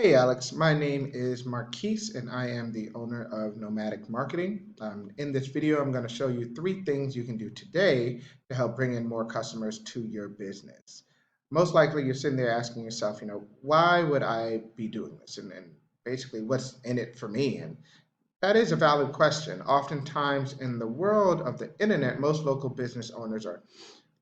Hey Alex, my name is Marquise and I am the owner of Nomadic Marketing. In this video, I'm going to show you three things you can do today to help bring in more customers to your business. Most likely you're sitting there asking yourself, why would I be doing this? And basically what's in it for me? And that is a valid question. Oftentimes in the world of the internet, most local business owners are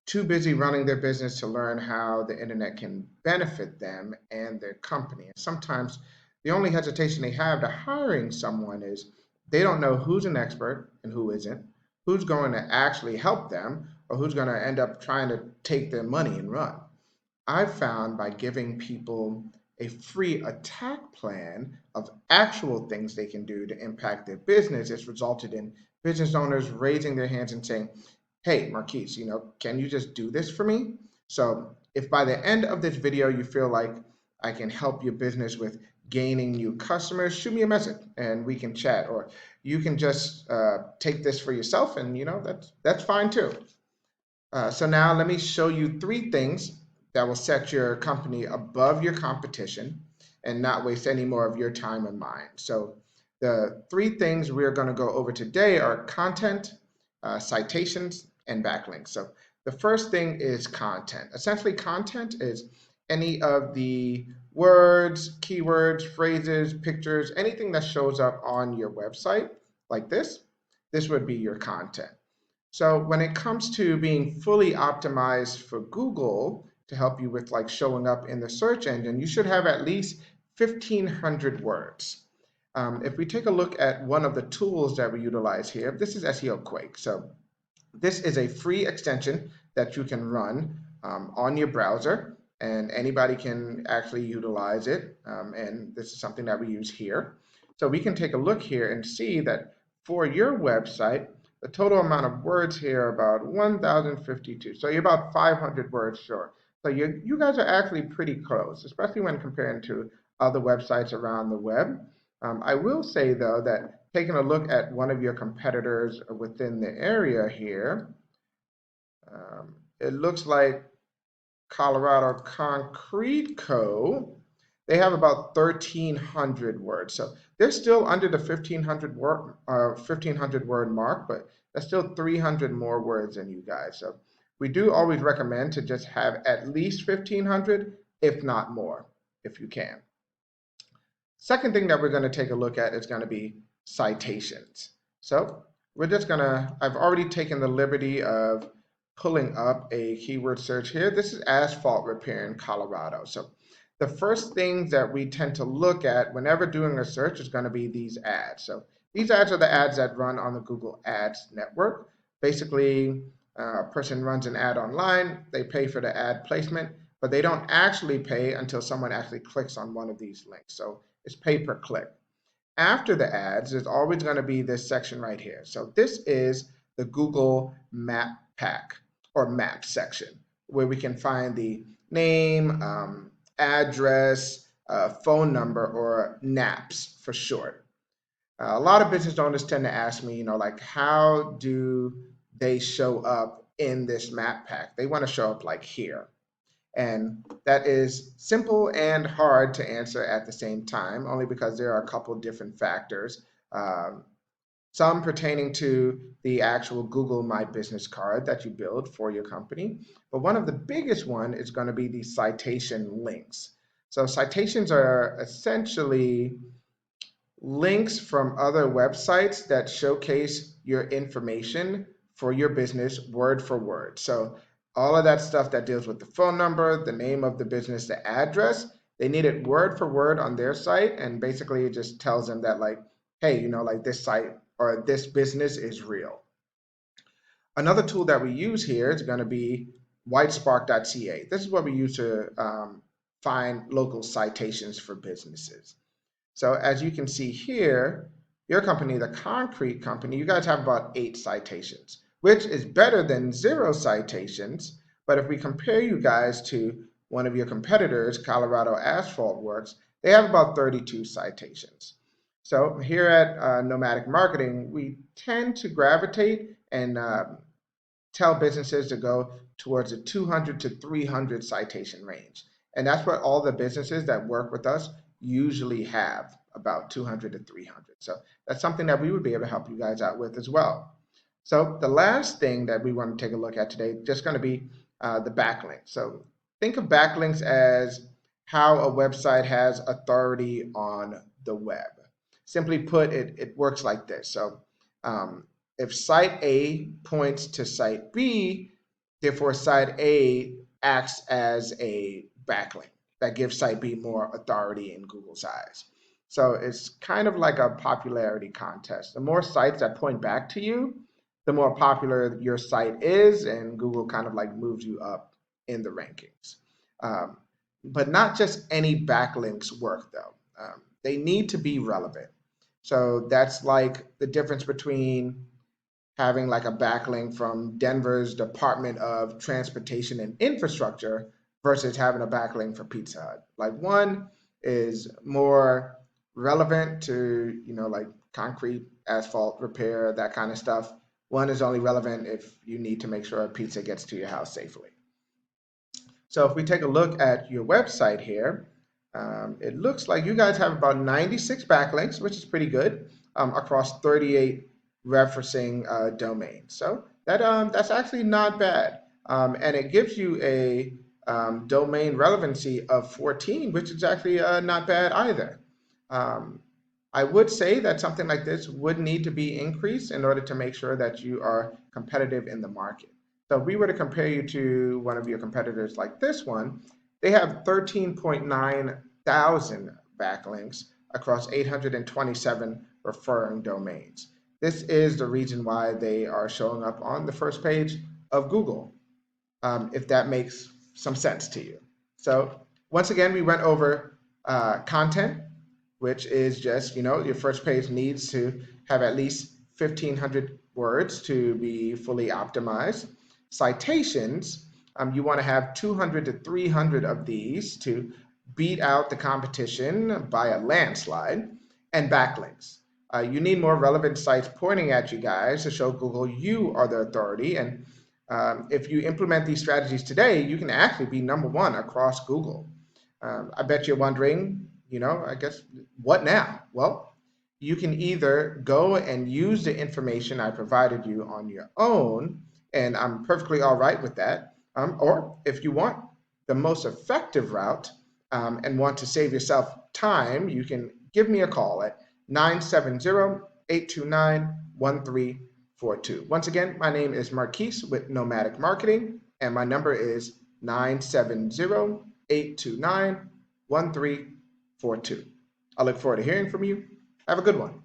too busy running their business to learn how the internet can benefit them and their company. And sometimes the only hesitation they have to hiring someone is they don't know who's an expert and who isn't, who's going to actually help them, or who's going to end up trying to take their money and run. I've found by giving people a free attack plan of actual things they can do to impact their business, it's resulted in business owners raising their hands and saying, hey, Marquise, can you just do this for me? So if by the end of this video you feel like I can help your business with gaining new customers, shoot me a message and we can chat. Or you can just take this for yourself, and that's fine too. So now let me show you three things that will set your company above your competition and not waste any more of your time and mine. So the three things we're going to go over today are content, citations, and backlinks. So the first thing is content. Essentially, content is any of the words, keywords, phrases, pictures, anything that shows up on your website like this. This would be your content. So when it comes to being fully optimized for Google to help you with like showing up in the search engine, you should have at least 1,500 words. If we take a look at one of the tools that we utilize here, this is SEO Quake. So this is a free extension that you can run on your browser, and anybody can actually utilize it. And this is something that we use here. So we can take a look here and see that for your website, the total amount of words here are about 1,052. So you're about 500 words short. So you guys are actually pretty close, especially when comparing to other websites around the web. I will say though that taking a look at one of your competitors within the area here, it looks like Colorado Concrete Co. They have about 1,300 words, so they're still under the 1,500 word mark, but that's still 300 more words than you guys. So we do always recommend to just have at least 1,500, if not more, if you can. Second thing that we're going to take a look at is going to be citations. So we're just going to, I've already taken the liberty of pulling up a keyword search here. This is asphalt repair in Colorado. So the first things that we tend to look at whenever doing a search is going to be these ads. So these ads are the ads that run on the Google Ads network. Basically, a person runs an ad online, they pay for the ad placement, but they don't actually pay until someone actually clicks on one of these links. So it's pay per click. After the ads, there's always going to be this section right here. So this is the Google Map Pack or Map section, where we can find the name, address, phone number, or NAPS for short. A lot of business owners tend to ask me, like, how do they show up in this map pack? They want to show up like here. And that is simple and hard to answer at the same time, only because there are a couple different factors. Some pertaining to the actual Google My Business card that you build for your company. But one of the biggest one is going to be the citation links. So citations are essentially links from other websites that showcase your information for your business word for word. So all of that stuff that deals with the phone number, the name of the business, the address, they need it word for word on their site, and basically it just tells them that like, hey, like this site or this business is real. Another tool that we use here is going to be whitespark.ca. This is what we use to find local citations for businesses. So as you can see here, your company, the concrete company, you guys have about 8 citations, which is better than 0 citations. But if we compare you guys to one of your competitors, Colorado Asphalt Works, they have about 32 citations. So here at Nomadic Marketing, we tend to gravitate and tell businesses to go towards a 200 to 300 citation range. And that's what all the businesses that work with us usually have about 200 to 300. So that's something that we would be able to help you guys out with as well. So the last thing that we want to take a look at today is just going to be the backlinks. So think of backlinks as how a website has authority on the web. Simply put, it works like this. So if site A points to site B, therefore site A acts as a backlink that gives site B more authority in Google's eyes. So it's kind of like a popularity contest. The more sites that point back to you, the more popular your site is, and Google kind of like moves you up in the rankings. But not just any backlinks work though. They need to be relevant. So that's like the difference between having like a backlink from Denver's Department of Transportation and Infrastructure versus having a backlink for Pizza Hut. Like one is more relevant to, like concrete, asphalt repair, that kind of stuff. One is only relevant if you need to make sure a pizza gets to your house safely. So if we take a look at your website here, it looks like you guys have about 96 backlinks, which is pretty good, across 38 referencing domains. So that's actually not bad. And it gives you a domain relevancy of 14, which is actually not bad either. I would say that something like this would need to be increased in order to make sure that you are competitive in the market. So if we were to compare you to one of your competitors like this one, they have 13.9 thousand backlinks across 827 referring domains. This is the reason why they are showing up on the first page of Google, if that makes some sense to you. So once again, we went over content, which is just, your first page needs to have at least 1,500 words to be fully optimized. Citations, you want to have 200 to 300 of these to beat out the competition by a landslide. And backlinks. You need more relevant sites pointing at you guys to show Google you are the authority. And if you implement these strategies today, you can actually be number one across Google. I bet you're wondering, I guess, what now? Well, you can either go and use the information I provided you on your own, and I'm perfectly all right with that. Or if you want the most effective route and want to save yourself time, you can give me a call at 970-829-1342. Once again, my name is Marquise with Nomadic Marketing, and my number is 970-829-1342. I look forward to hearing from you. Have a good one.